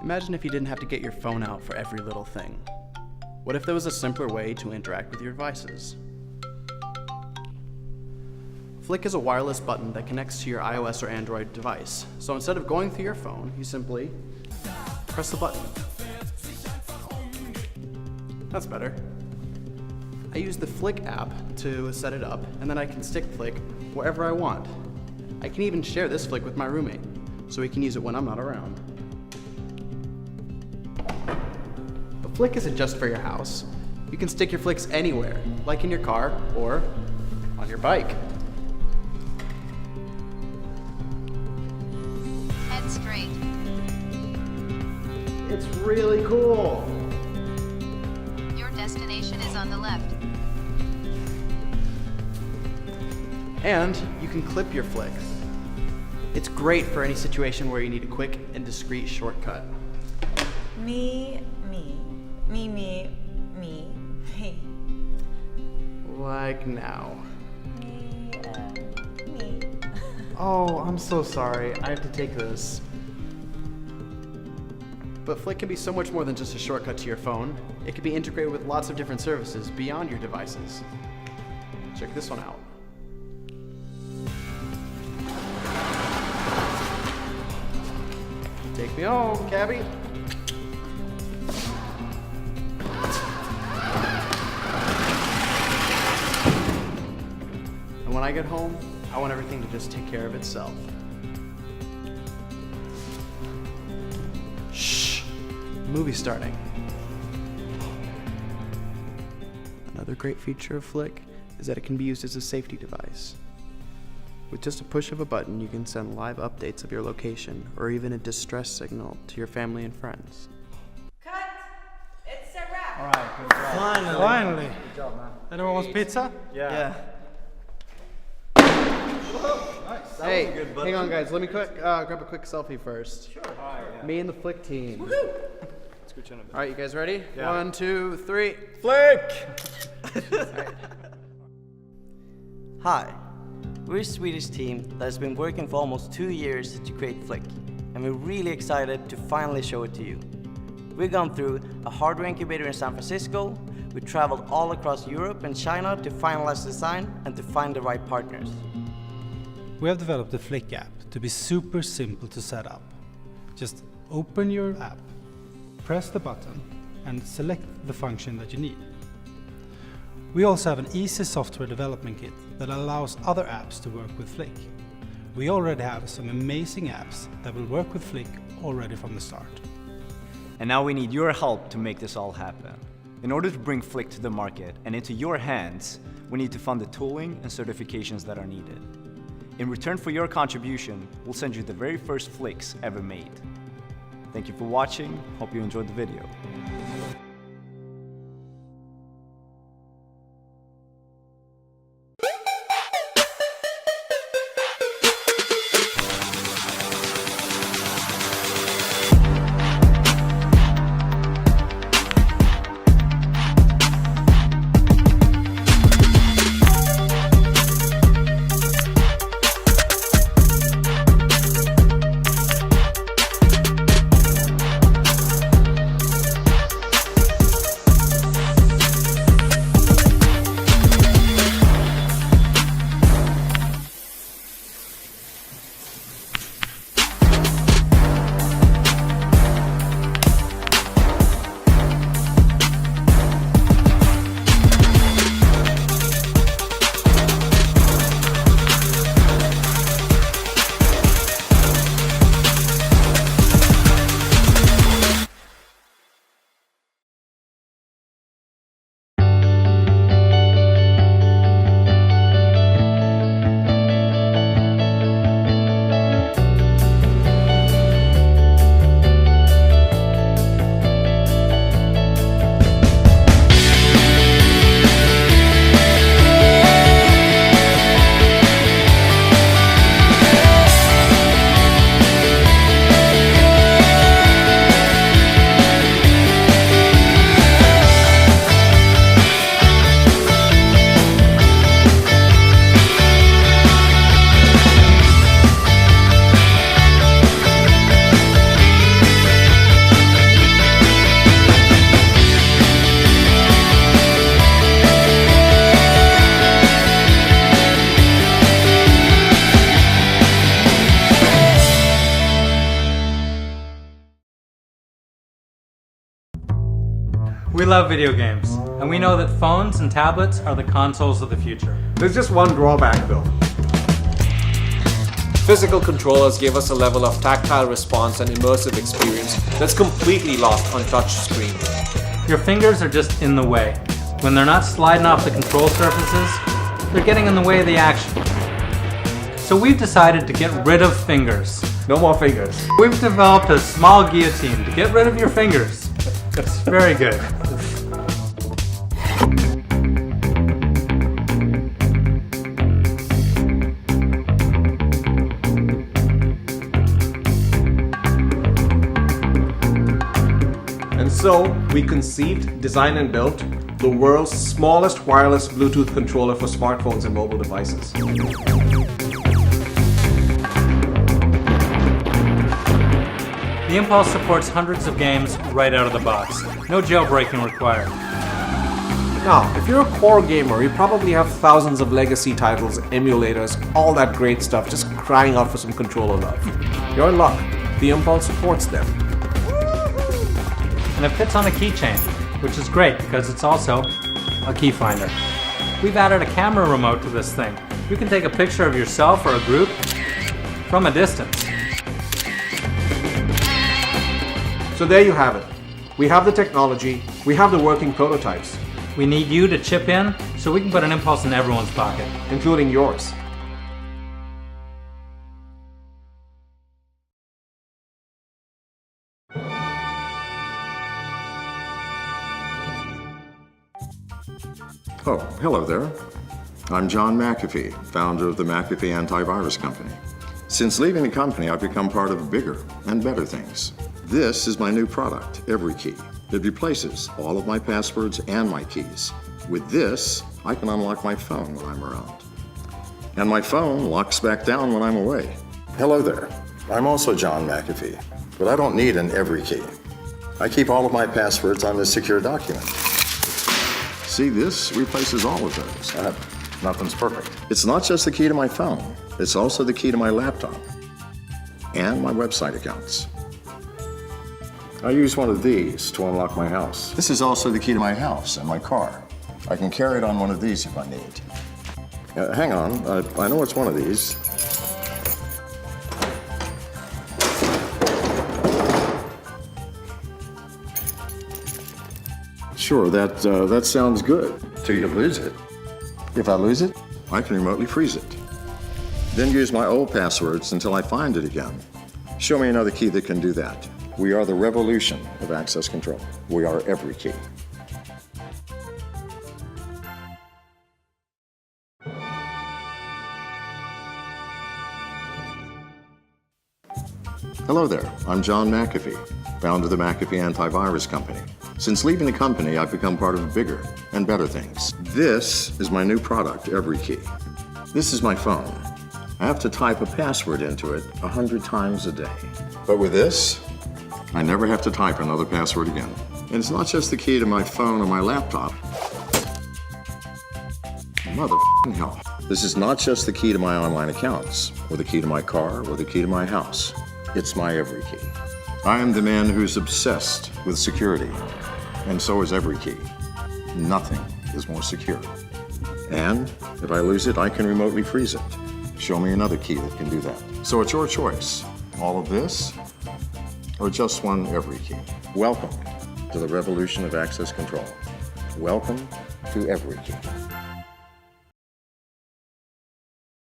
Imagine if you didn't have to get your phone out for every little thing. What if there was a simpler way to interact with your devices? Flick is a wireless button that connects to your iOS or Android device. So instead of going through your phone, you simply press the button. That's better. I use the Flick app to set it up, and then I can stick Flick wherever I want. I can even share this Flick with my roommate, so he can use it when I'm not around. But Flick isn't just for your house. You can stick your Flicks anywhere, like in your car or on your bike. Head straight. It's really cool. Your destination is on the left. And you can clip your Flicks. It's great for any situation where you need a quick and discreet shortcut. Me, me, me, me, me, me. Like now. Me, me. Oh, I'm so sorry. I have to take this. But Flick can be so much more than just a shortcut to your phone. It can be integrated with lots of different services beyond your devices. Check this one out. Take me home, Cabby. And when I get home, I want everything to just take care of itself. Shh! Movie's starting. Another great feature of Flick is that it can be used as a safety device. With just a push of a button, you can send live updates of your location or even a distress signal to your family and friends. Cut! It's a wrap! Alright, good job. Finally. Good job, man. Anyone wants pizza? Yeah. Nice. That Hey, was a good button. hang on guys, let me grab a quick selfie first. Sure. Alright, yeah. Me and the Flick team. Let's go chin a bit. Alright, you guys ready? Yeah. 1, 2, 3. Flick! Hi, we're a Swedish team that has been working for almost 2 years to create Flick, and we're really excited to finally show it to you. We've gone through a hardware incubator in San Francisco, we traveled all across Europe and China to finalize the design and to find the right partners. We have developed the Flick app to be super simple to set up. Just open your app, press the button, and select the function that you need. We also have an easy software development kit that allows other apps to work with Flick. We already have some amazing apps that will work with Flick already from the start. And now we need your help to make this all happen. In order to bring Flick to the market and into your hands, we need to fund the tooling and certifications that are needed. In return for your contribution, we'll send you the very first Flicks ever made. Thank you for watching, hope you enjoyed the video. We love video games, and we know that phones and tablets are the consoles of the future. There's just one drawback though. Physical controllers give us a level of tactile response and immersive experience that's completely lost on touch screens. Your fingers are just in the way. When they're not sliding off the control surfaces, they're getting in the way of the action. So we've decided to get rid of fingers. No more fingers. We've developed a small guillotine to get rid of your fingers. It's very good. And so, we conceived, designed and built the world's smallest wireless Bluetooth controller for smartphones and mobile devices. The Impulse supports hundreds of games right out of the box. No jailbreaking required. Now, if you're a core gamer, you probably have thousands of legacy titles, emulators, all that great stuff just crying out for some controller love. You're in luck. The Impulse supports them. And it fits on a keychain, which is great because it's also a key finder. We've added a camera remote to this thing. You can take a picture of yourself or a group from a distance. So there you have it. We have the technology, we have the working prototypes, We need you to chip in so we can put an Impulse in everyone's pocket. including yours. Oh, hello there. I'm John McAfee, founder of the McAfee Antivirus Company. Since leaving the company, I've become part of bigger and better things. This is my new product, EveryKey. It replaces all of my passwords and my keys. With this, I can unlock my phone when I'm around. And my phone locks back down when I'm away. Hello there. I'm also John McAfee, but I don't need an EveryKey. I keep all of my passwords on this secure document. See, this replaces all of those. Nothing's perfect. It's not just the key to my phone, it's also the key to my laptop and my website accounts. I use one of these to unlock my house. This is also the key to my house and my car. I can carry it on one of these if I need. Hang on, I know it's one of these. Sure, that sounds good. Till you lose it. If I lose it, I can remotely freeze it. Then use my old passwords until I find it again. Show me another key that can do that. We are the revolution of access control. We are EveryKey. Hello there, I'm John McAfee, founder of the McAfee Antivirus Company. Since leaving the company, I've become part of bigger and better things. This is my new product, EveryKey. This is my phone. I have to type a password into it 100 times a day. But with this, I never have to type another password again. And it's not just the key to my phone or my laptop. Mother hell. This is not just the key to my online accounts, or the key to my car, or the key to my house. It's my EveryKey. I am the man who's obsessed with security, and so is EveryKey. Nothing is more secure. And if I lose it, I can remotely freeze it. Show me another key that can do that. So it's your choice. All of this, or just one EveryKey. Welcome to the revolution of access control. Welcome to EveryKey.